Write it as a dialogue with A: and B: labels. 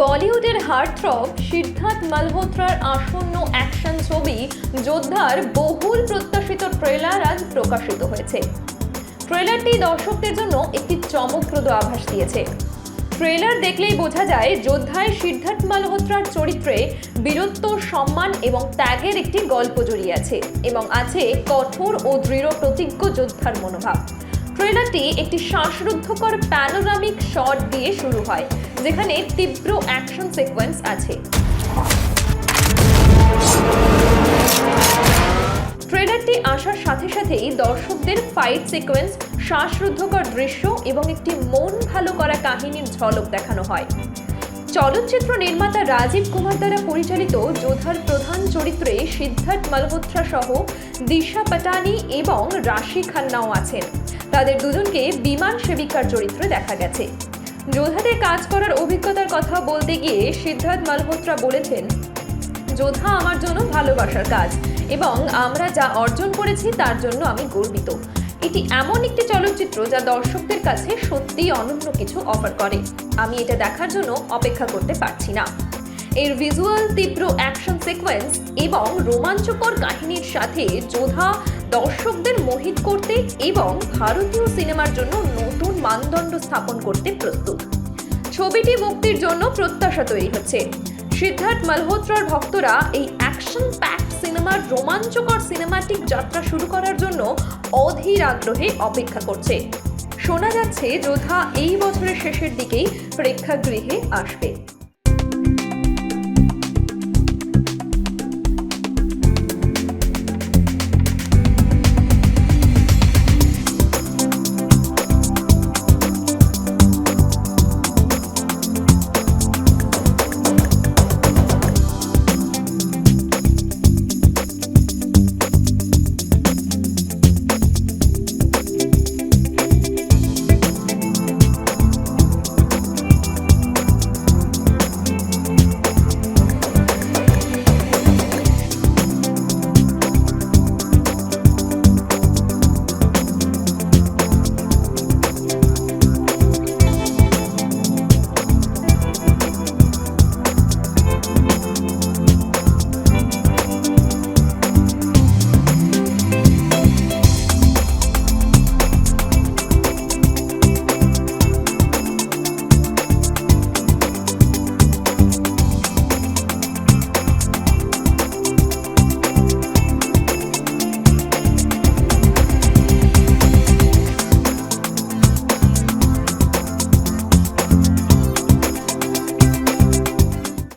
A: বলিউডের হার্টথ্রব সিদ্ধার্থ মালহোত্রার আসন্ন অ্যাকশন ছবি যোদ্ধার বহুল প্রত্যাশিত ট্রেলার আজ প্রকাশিত হয়েছে। ট্রেলারটি দর্শকদের জন্য একটি চমকপ্রদ আভাস দিয়েছে। ট্রেলার দেখলেই বোঝা যায় যোদ্ধায় সিদ্ধার্থ মালহোত্রার চরিত্রে বীরত্ব, সম্মান এবং ত্যাগের একটি গল্প জড়িয়ে আছে এবং আছে কঠোর ও দৃঢ় প্রতিজ্ঞ যোদ্ধার মনোভাব। ট্রেলারটি একটি শ্বাসরুদ্ধকর প্যানোরামিক শট দিয়ে শুরু হয়, যেখানে তীব্র অ্যাকশন সিকোয়েন্স আছে। ট্রেলারটি আসার সাথে সাথেই দর্শকদের ফাইট সিকোয়েন্স, শ্বাসরুদ্ধকর দৃশ্য এবং একটি মন ভালো করা কাহিনীর ঝলক দেখানো হয়। চলচ্চিত্র নির্মাতা রাজীব কুমার দ্বারা পরিচালিত যোদ্ধার প্রধান চরিত্রে সিদ্ধার্থ মালহোত্রা সহ দিশা পাটানি এবং রাশি খান্নাও আছেন। তাদের দুজনকে বিমান সেবিকার চরিত্রে দেখা গেছে। যোদ্ধাতে কাজ করার অভিজ্ঞতার কথা বলতে গিয়ে সিদ্ধার্থ মালহোত্রা বলেছেন, যোদ্ধা আমার জন্য ভালোবাসার কাজ এবং আমরা যা অর্জন করেছি তার জন্য আমি গর্বিত। এটি এমন একটি চলচ্চিত্র যা দর্শকদের কাছে সত্যিই অনন্য কিছু অফার করে। আমি এটা দেখার জন্য অপেক্ষা করতে পারছি না। এর ভিজুয়াল, তীব্র অ্যাকশন সিকোয়েন্স এবং রোমাঞ্চকর কাহিনীর সাথে যোদ্ধা দর্শকদের মোহিত করতে এবং ভারতীয় সিনেমার জন্য নতুন মানদণ্ড স্থাপন করতে প্রস্তুত। ছবিটি মুক্তির জন্য প্রত্যাশা তৈরি হচ্ছে। সিদ্ধার্থ মালহোত্রার ভক্তরা এই অ্যাকশন প্যাকড সিনেমার রোমাঞ্চকর সিনেমাটিক যাত্রা শুরু করার জন্য অধীর আগ্রহে অপেক্ষা করছে। শোনা যাচ্ছে যোদ্ধা এই বছরের শেষের দিকেই প্রেক্ষাগৃহে আসবে।